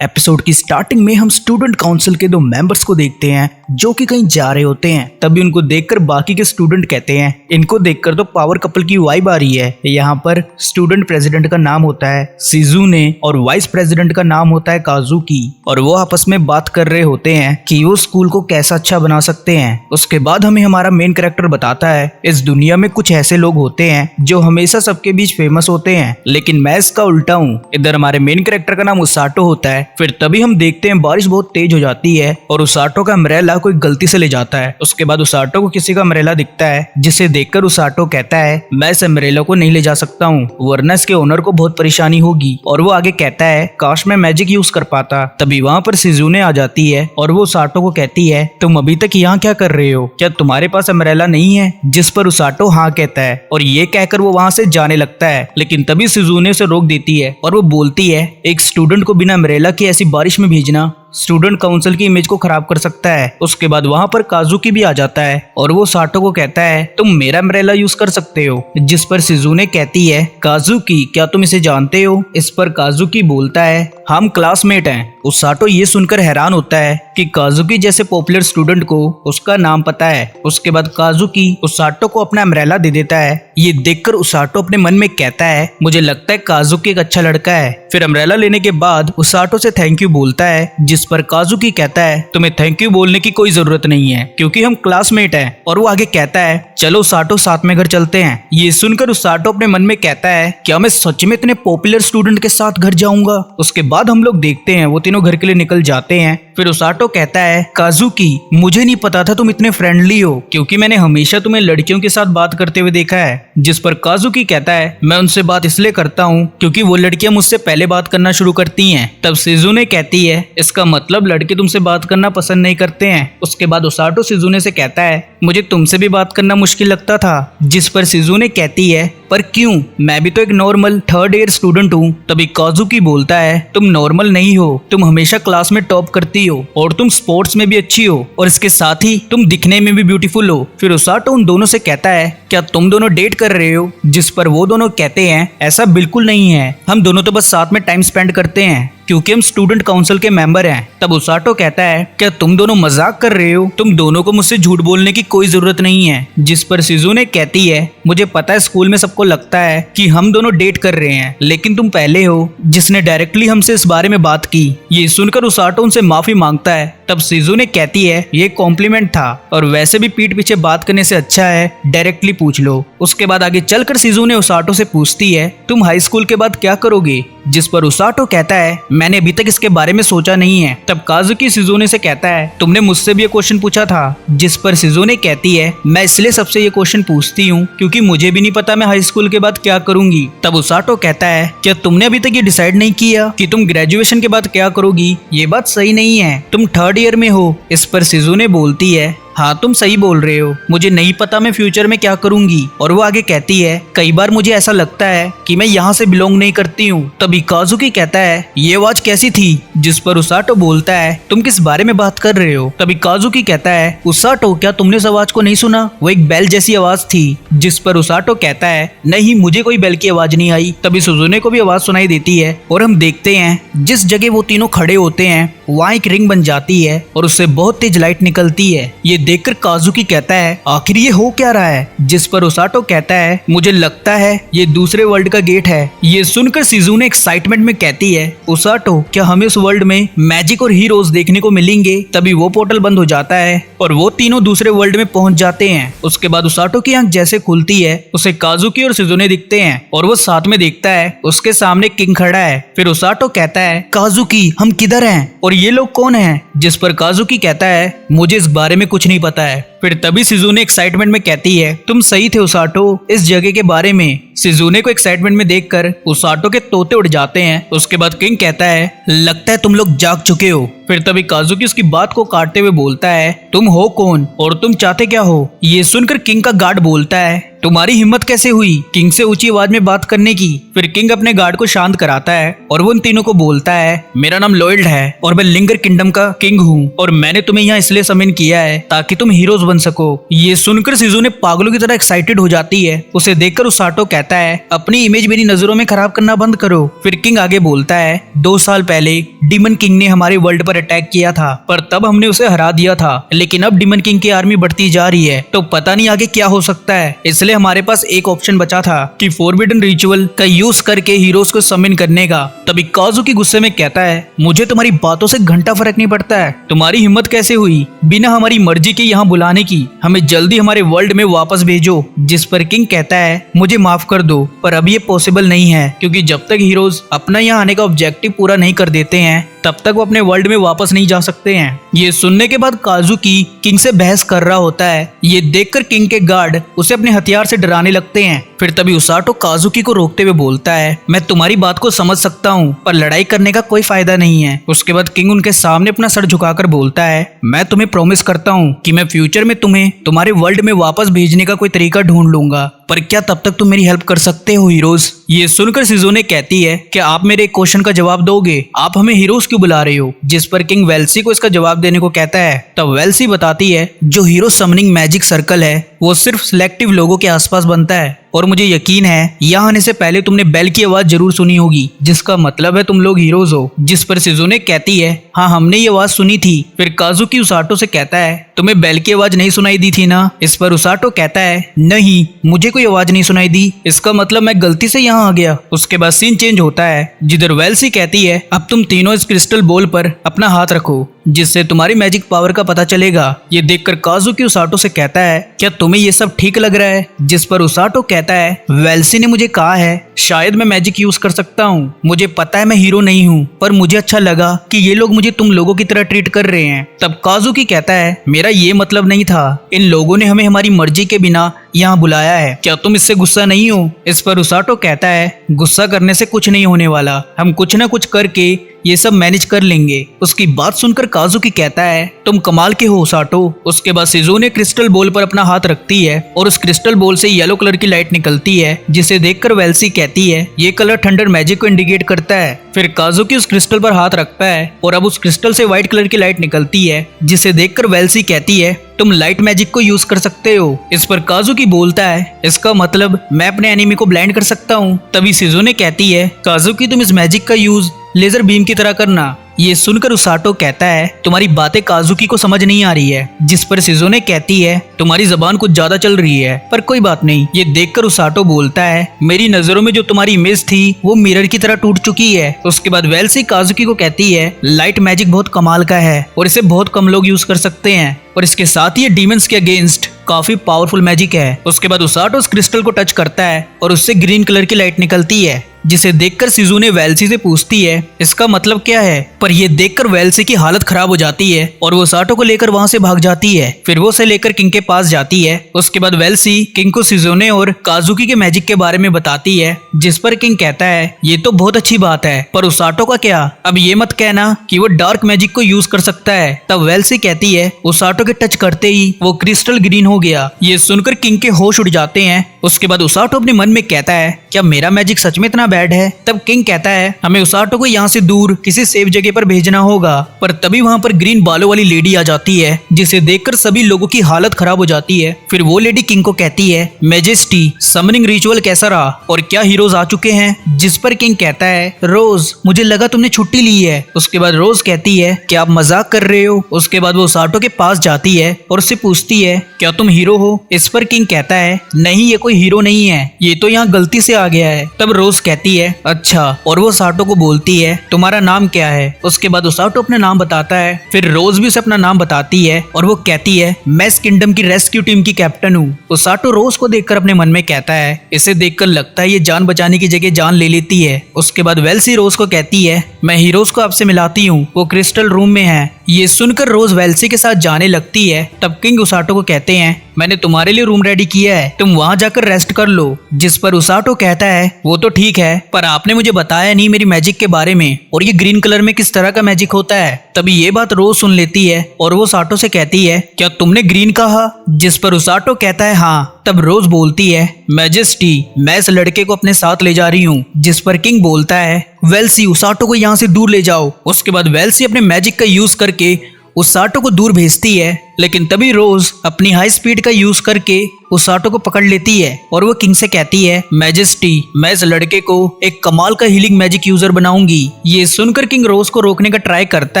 Episode की starting में हम स्टूडेंट काउंसिल के 2 मेंबर्स को देखते हैं जो कि कहीं जा रहे होते हैं। तभी उनको देखकर बाकी के स्टूडेंट कहते हैं इनको देखकर तो पावर कपल की वाइब आ रही है। यहाँ पर स्टूडेंट प्रेसिडेंट का नाम होता है शिजुने और वाइस प्रेसिडेंट का नाम होता है काजुकी, और वो आपस में बात कर रहे होते हैं कि वो स्कूल को कैसा अच्छा बना सकते हैं। उसके बाद हमें हमारा मेन कैरेक्टर बताता है इस दुनिया में कुछ ऐसे लोग होते हैं जो हमेशा सबके बीच फेमस होते हैं, लेकिन मैं इसका उल्टा हूँ। इधर हमारे मेन कैरेक्टर का नाम उसाटो होता है। फिर तभी हम देखते हैं बारिश बहुत तेज हो जाती है और उसाटो का अम्ब्रेला कोई गलती से ले जाता है। उसके बाद उसाटो को किसी का अम्ब्रेला दिखता है जिसे देखकर उसाटो कहता है मैं इस अम्ब्रेला को नहीं ले जा सकता हूँ वरना इसके ओनर को बहुत परेशानी होगी। और वो आगे कहता है काश मैं मैजिक यूज कर पाता। तभी वहाँ पर शिजुने आ जाती है और वो उसाटो को कहती है तुम अभी तक यहाँ क्या कर रहे हो, क्या तुम्हारे पास अम्ब्रेला नहीं है? जिस पर उसाटो हाँ कहता है और ये कहकर वो वहाँ से जाने लगता है, लेकिन तभी शिजुने उसे रोक देती है और वो बोलती है एक स्टूडेंट को बिना अम्ब्रेला के ऐसी बारिश में भेजना स्टूडेंट काउंसिल की इमेज को खराब कर सकता है। उसके बाद वहाँ पर काजुकी भी आ जाता है और वो साटो को कहता है तुम मेरा अम्ब्रेला यूज कर सकते हो। जिस पर शिजुने कहती है काजुकी क्या तुम इसे जानते हो? इस पर काजुकी बोलता है हम क्लासमेट हैं। उसाटो ये सुनकर हैरान होता है कि काजुकी जैसे पॉपुलर स्टूडेंट को उसका नाम पता है। उसके बाद काजुकी उसाटो को अपना अम्ब्रेला दे देता है। ये देखकर उसाटो अपने मन में कहता है मुझे लगता है काजुकी एक अच्छा लड़का है। फिर अम्ब्रेला लेने के बाद उसाटो से थैंक यू बोलता है, जिस पर काजुकी कहता है तुम्हें थैंक यू बोलने की कोई जरूरत नहीं है क्योंकि हम क्लासमेट हैं। और वो आगे कहता है चलो उसाटो साथ में घर चलते हैं। ये सुनकर उसाटो अपने मन में कहता है क्या मैं सच में इतने पॉपुलर स्टूडेंट के साथ घर जाऊंगा? उसके बाद हम लोग देखते हैं वो तीनों घर के लिए निकल जाते हैं। फिर उसाटो कहता है काजुकी मुझे नहीं पता था तुम इतने फ्रेंडली हो क्योंकि मैंने हमेशा तुम्हें लड़कियों के साथ बात करते हुए देखा है। जिस पर काजुकी कहता है मैं उनसे बात इसलिए करता हूँ क्योंकि वो लड़कियां मुझसे पहले बात करना शुरू करती हैं। तब शिजुने कहती है इसका मतलब लड़के तुमसे बात करना पसंद नहीं करते हैं। उसके बाद उसाटो शिजुने से कहता है मुझे तुमसे भी बात करना मुश्किल लगता था। जिस पर शिजुने कहती है पर क्यों, मैं भी तो एक नॉर्मल 3rd ईयर स्टूडेंट हूँ। तभी काजुकी बोलता है तुम नॉर्मल नहीं हो, तुम हमेशा क्लास में टॉप करती हो और तुम स्पोर्ट्स में भी अच्छी हो और इसके साथ ही तुम दिखने में भी ब्यूटीफुल हो। फिर उसाटो उन दोनों से कहता है क्या तुम दोनों डेट कर रहे हो? जिस पर वो दोनों कहते हैं ऐसा बिल्कुल नहीं है, हम दोनों तो बस साथ में टाइम स्पेंड करते हैं क्योंकि हम स्टूडेंट काउंसिल के मेंबर हैं। तब उसाटो कहता है क्या तुम दोनों मजाक कर रहे हो? तुम दोनों को मुझसे झूठ बोलने की कोई जरूरत नहीं है। जिस पर शिजुने कहती है मुझे पता है स्कूल में सबको लगता है कि हम दोनों डेट कर रहे हैं, लेकिन तुम पहले हो जिसने डायरेक्टली हमसे इस बारे में बात की। ये सुनकर उसाटो उनसे माफी मांगता है। तब शिजुने कहती है ये कॉम्प्लीमेंट था और वैसे भी पीठ पीछे बात करने से अच्छा है डायरेक्टली पूछ लो। उसके बाद आगे चलकर शिजुने उसाटो से पूछती है तुम हाई स्कूल के बाद क्या करोगे? जिस पर उसाटो कहता है मैंने अभी तक इसके बारे में सोचा नहीं है। तब काजुकी शिजुने से कहता है तुमने मुझसे भी ये क्वेश्चन पूछा था। जिस पर शिजुने कहती है मैं इसलिए सबसे ये क्वेश्चन पूछती हूँ क्योंकि मुझे भी नहीं पता मैं हाई स्कूल के बाद क्या करूंगी। तब उसाटो कहता है क्या तुमने अभी तक ये डिसाइड नहीं किया कि तुम ग्रेजुएशन के बाद क्या करोगी? ये बात सही नहीं है, तुम 3rd ईयर में हो। इस पर शिजुने बोलती है हाँ तुम सही बोल रहे हो, मुझे नहीं पता मैं फ्यूचर में क्या करूंगी। और वो आगे कहती है कई बार मुझे ऐसा लगता है कि मैं यहाँ से बिलोंग नहीं करती हूँ। तभी काजुकी कहता है ये आवाज कैसी थी? जिस पर उसाटो बोलता है तुम किस बारे में बात कर रहे हो? तभी काजुकी कहता है उसाटो क्या तुमने इस आवाज को नहीं सुना? वो एक बेल जैसी आवाज थी। जिस पर उसाटो कहता है नहीं मुझे कोई बेल की आवाज नहीं आई। तभी शिजुने को भी आवाज सुनाई देती है और हम देखते हैं जिस जगह वो तीनों खड़े होते हैं वहाँ एक रिंग बन जाती है और उससे बहुत तेज लाइट निकलती है। ये देखकर काजुकी कहता है आखिर ये हो क्या रहा है? जिस पर उसाटो कहता है मुझे लगता है ये दूसरे वर्ल्ड का गेट है। ये सुनकर शिजुने एक्साइटमेंट में कहती है उसाटो क्या हमें उस वर्ल्ड में मैजिक और हीरोज देखने को मिलेंगे? तभी वो पोर्टल बंद हो जाता है और वो तीनों दूसरे वर्ल्ड में पहुंच जाते हैं। उसके बाद उसाटो की आंख जैसे खुलती है उसे काजुकी और शिजुने दिखते हैं और वो साथ में देखता है उसके सामने किंग खड़ा है। फिर उसाटो कहता है काजुकी हम किधर हैं और ये लोग कौन हैं? जिस पर काजुकी कहता है मुझे इस बारे में कुछ नहीं पता है। फिर तभी शिजुने एक्साइटमेंट में कहती है तुम सही थे उसाटो इस जगह के बारे में। शिजुने को एक्साइटमेंट में देखकर उसाटो के तोते उड़ जाते हैं। उसके बाद किंग कहता है लगता है तुम लोग जाग चुके हो। फिर तभी काजुकी उसकी बात को काटते हुए बोलता है तुम हो कौन और तुम चाहते क्या हो? ये सुनकर किंग का गार्ड बोलता है तुम्हारी हिम्मत कैसे हुई किंग से ऊंची आवाज में बात करने की? फिर किंग अपने गार्ड को शांत कराता है और वो उन तीनों को बोलता है मेरा नाम लॉयड है और मैं लिंगर किंगडम का किंग हूँ और मैंने तुम्हें यहाँ इसलिए समन किया है ताकि तुम हीरोज बन सको। ये सुनकर सिजुने पागलों की तरह एक्साइटेड हो जाती है। उसे देखकर उसाटो कहता है अपनी इमेज मेरी नजरों में खराब करना बंद करो। फिर किंग आगे बोलता है 2 साल पहले डीमन किंग ने हमारे वर्ल्ड पर अटैक किया था, पर तब हमने उसे हरा दिया था, लेकिन अब डीमन किंग की आर्मी बढ़ती जा रही है, तो पता नहीं आगे क्या हो सकता है। इसलिए हमारे पास एक ऑप्शन बचा था कि फॉरबिडन रिचुअल का यूज करके हीरोज को समिन करने का। तभी काजुकी गुस्से में कहता है मुझे तुम्हारी बातों से घंटा फर्क नहीं पड़ता है। तुम्हारी हिम्मत कैसे हुई बिना हमारी मर्जी के यहाँ बुलाने की? हमें जल्दी हमारे वर्ल्ड में वापस भेजो। जिस पर किंग कहता है मुझे माफ कर दो, पर अब ये पॉसिबल नहीं है, क्योंकि जब तक हीरोज अपना यहाँ आने का ऑब्जेक्टिव पूरा नहीं कर देते हैं तब तक वो अपने वर्ल्ड में वापस नहीं जा सकते हैं। ये सुनने के बाद काजुकी किंग से बहस कर रहा होता है। ये देखकर किंग के गार्ड उसे अपने हथियार से डराने लगते हैं। फिर तभी उसाटो काजुकी को रोकते हुए बोलता है मैं तुम्हारी बात को समझ सकता हूँ, पर लड़ाई करने का कोई फायदा नहीं है। उसके बाद किंग उनके सामने अपना सर झुकाकर बोलता है मैं तुम्हें प्रॉमिस करता हूँ कि मैं फ्यूचर में तुम्हें तुम्हारे वर्ल्ड में वापस भेजने का कोई तरीका ढूंढ लूंगा, पर क्या तब तक तुम मेरी हेल्प कर सकते हो हीरोज? ये सुनकर सिजुने कहती है क्या आप मेरे एक क्वेश्चन का जवाब दोगे? आप हमें हीरोज क्यों बुला रहे हो? जिस पर किंग वेल्सी को इसका जवाब देने को कहता है। तब वेल्सी बताती है जो हीरो समनिंग मैजिक सर्कल है वो सिर्फ सिलेक्टिव लोगों के आसपास बनता है, और मुझे यकीन है यहाँ आने से पहले तुमने बेल की आवाज जरूर सुनी होगी, जिसका मतलब है तुम लोग हीरोज हो। जिस पर सिजुने कहती है हाँ हमने ये आवाज सुनी थी। फिर काजुकी उसाटो से कहता है तुम्हें बेल की आवाज नहीं सुनाई दी थी ना? इस पर उसाटो कहता है नहीं, मुझे कोई आवाज नहीं सुनाई दी, इसका मतलब मैं गलती से यहाँ आ गया। उसके बाद सीन चेंज होता है, जिधर वेल्सी कहती है अब तुम तीनों इस क्रिस्टल बॉल पर अपना हाथ रखो, जिससे तुम्हारी मैजिक पावर का पता चलेगा। ये देखकर काजुकी उसाटो से कहता है क्या तुम्हें ये सब ठीक लग रहा है? जिस पर उसाटो कहता है वेल्सी ने मुझे कहा है शायद मैं मैजिक यूज कर सकता हूँ, मुझे पता है मैं हीरो नहीं हूँ, पर मुझे अच्छा लगा कि ये लोग मुझे तुम लोगों की तरह ट्रीट कर रहे हैं। तब काजुकी कहता है मेरा ये मतलब नहीं था, इन लोगों ने हमें हमारी मर्जी के बिना यहाँ बुलाया है, क्या तुम इससे गुस्सा नहीं हो? इस पर उसाटो कहता है गुस्सा करने से कुछ नहीं होने वाला, हम कुछ ना कुछ करके ये सब मैनेज कर लेंगे। उसकी बात सुनकर काजुकी कहता है तुम कमाल के हो उसाटो। उसके बाद सिजुने क्रिस्टल बॉल पर अपना हाथ रखती है और उस क्रिस्टल बॉल से येलो कलर की लाइट निकलती है, जिसे देखकर वेल्सी कहती है ये कलर थंडर मैजिक को इंडिकेट करता है। फिर काजुकी उस क्रिस्टल पर हाथ रखता है और अब उस क्रिस्टल से व्हाइट कलर की लाइट निकलती है, जिसे देखकर वेल्सी कहती है तुम लाइट मैजिक को यूज कर सकते हो। इस पर काजुकी बोलता है इसका मतलब मैं अपने एनिमी को ब्लाइंड कर सकता हूँ। तभी सिजुने कहती है काजुकी तुम इस मैजिक का यूज लेजर बीम की तरह करना। ये सुनकर उसाटो कहता है तुम्हारी बातें काजुकी को समझ नहीं आ रही है। जिस पर सिजुने कहती है तुम्हारी जबान कुछ ज्यादा चल रही है, पर कोई बात नहीं। ये देखकर उसाटो बोलता है मेरी नजरों में जो तुम्हारी इमेज थी वो मिरर की तरह टूट चुकी है। उसके बाद वेल्सी काजुकी को कहती है लाइट मैजिक बहुत कमाल का है और इसे बहुत कम लोग यूज कर सकते हैं, और इसके साथ ही ये डीमंस के अगेंस्ट काफी पावरफुल मैजिक है। उसके बाद उसाटो उस क्रिस्टल को टच करता है और उससे ग्रीन कलर की लाइट निकलती है, जिसे देखकर सिजुने वेल्सी से पूछती है इसका मतलब क्या है? पर ये देखकर वेल्सी की हालत खराब हो जाती है और वो उसाटो को लेकर वहां से भाग जाती है। फिर वो उसे लेकर किंग के पास जाती है। उसके बाद वेल्सी किंग को सिजुने और काजुकी के मैजिक के बारे में बताती है, जिस पर किंग कहता है ये तो बहुत अच्छी बात है, पर उसाटो का क्या? अब ये मत कहना कि वो डार्क मैजिक को यूज कर सकता है। तब वेल्सी कहती है उसाटो के टच करते ही वो क्रिस्टल ग्रीन हो गया। ये सुनकर किंग के होश उड़ जाते हैं। उसके बाद उसाटो अपने मन में कहता है क्या मेरा मैजिक सच में इतना बैड है? तब किंग कहता है हमें उसाटो को यहाँ से दूर किसी सेफ जगह पर भेजना होगा। पर तभी वहाँ पर ग्रीन बालों वाली लेडी आ जाती है, जिसे देखकर सभी लोगों की हालत खराब हो जाती है। फिर वो लेडी किंग को कहती है मैजेस्टी समनिंग रिचुअल कैसा रहा और क्या हीरोज आ चुके हैं? जिस पर किंग कहता है रोज मुझे लगा तुमने छुट्टी ली है। उसके बाद रोज कहती है क्या आप मजाक कर रहे हो? उसके बाद वो उसाटो के पास जाती है और उससे पूछती है क्या तुम हीरो हो? इस पर किंग कहता है नहीं, ये कोई हीरो नहीं है, ये तो यहाँ गलती से आ गया है। तब रोज कहती है अच्छा, और वो उसाटो को बोलती है तुम्हारा नाम क्या है? उसके बाद उसाटो अपना नाम बताता है। फिर रोज भी उसे अपना नाम बताती है और वो कहती है मैं इस किंगडम की रेस्क्यू टीम की कैप्टन हूँ। उसाटो रोज को देखकर अपने मन में कहता है इसे देखकर लगता है ये जान बचाने की जगह जान ले लेती है। उसके बाद वेल्सी रोज को कहती है मैं हीरोज को आपसे मिलाती हूँ, वो क्रिस्टल रूम में है। ये सुनकर रोज वेल्सी के साथ जाने लगती है। तब किंग उसाटो को कहते हैं मैंने तुम्हारे लिए रूम रेडी किया है, तुम वहां जाकर रेस्ट कर लो। जिस पर उसाटो कहता है वो तो ठीक है, पर आपने मुझे बताया नहीं मेरी मैजिक के बारे में, और ये ग्रीन कलर में किस तरह का मैजिक होता है। तभी ये बात रोज सुन लेती है और वो उसाटो से कहती है क्या तुमने ग्रीन कहा? जिस पर उसाटो कहता है हाँ। तब रोज बोलती है मैजेस्टी मैं इस लड़के को अपने साथ ले जा रही हूँ। जिस पर किंग बोलता है वेल्सी उसाटो को यहाँ से दूर ले जाओ। उसके बाद वेल्सी अपने मैजिक का यूज करके उसाटो को दूर भेजती है, लेकिन तभी रोज अपनी हाई स्पीड का यूज करके उसाटो को पकड़ लेती है और वो किंग से कहती है, मैजेस्टी, मैं इस लड़के को एक कमाल का हीलिंग मैजिक यूजर बनाऊंगी। ये सुनकर किंग रोज को रोकने का ट्राई करता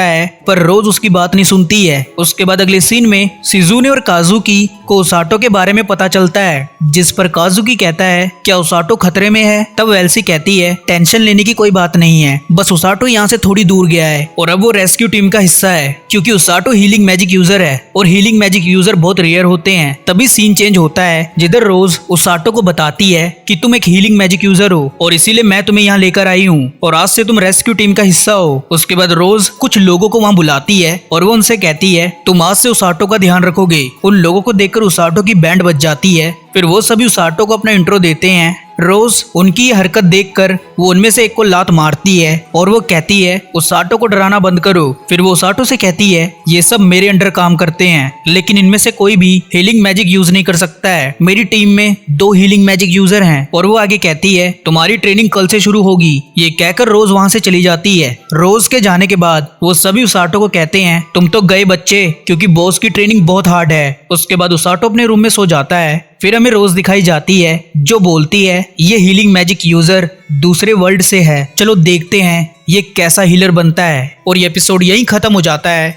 है, पर रोज उसकी बात नहीं सुनती है। उसके बाद अगले सीन में शिजुने और काजुकी को उसाटो के बारे में पता चलता है, जिस पर काजुकी कहता है, क्या उसाटो खतरे में है? तब वेल्सी कहती है, टेंशन लेने की कोई बात नहीं है, बस उसाटो यहाँ से थोड़ी दूर गया है और अब वो रेस्क्यू टीम का हिस्सा है, क्योंकि उसाटो हीलिंग मैजिक यूजर है और हीलिंग मैजिक यूजर बहुत रेयर होते हैं। तभी सीन चेंज होता है, जिधर रोज उसाटो को बताती है कि तुम एक हीलिंग मैजिक यूजर हो और इसीलिए मैं तुम्हें यहाँ लेकर आई हूँ और आज से तुम रेस्क्यू टीम का हिस्सा हो। उसके बाद रोज कुछ लोगों को वहाँ बुलाती है और वो उनसे कहती है, तुम आज से उसाटो का ध्यान रखोगे। उन लोगों को देखकर उसाटो की बैंड बज जाती है। फिर वो सभी उसाटो को अपना इंट्रो देते हैं। रोज उनकी ये हरकत देखकर वो उनमें से एक को लात मारती है और वो कहती है, उसाटो को डराना बंद करो। फिर वो उसाटो से कहती है, ये सब मेरे अंडर काम करते हैं, लेकिन इनमें से कोई भी हीलिंग मैजिक यूज नहीं कर सकता है। मेरी टीम में 2 हीलिंग मैजिक यूजर हैं। और वो आगे कहती है, तुम्हारी ट्रेनिंग कल से शुरू होगी। ये कहकर रोज वहाँ से चली जाती है। रोज के जाने के बाद वो सभी उसाटो को कहते हैं, तुम तो गए बच्चे, क्योंकि बॉस की ट्रेनिंग बहुत हार्ड है। उसके बाद उसाटो अपने रूम में सो जाता है। फिर हमें रोज दिखाई जाती है, जो बोलती है, ये हीलिंग मैजिक यूजर दूसरे वर्ल्ड से है, चलो देखते हैं ये कैसा हीलर बनता है। और ये एपिसोड यहीं खत्म हो जाता है।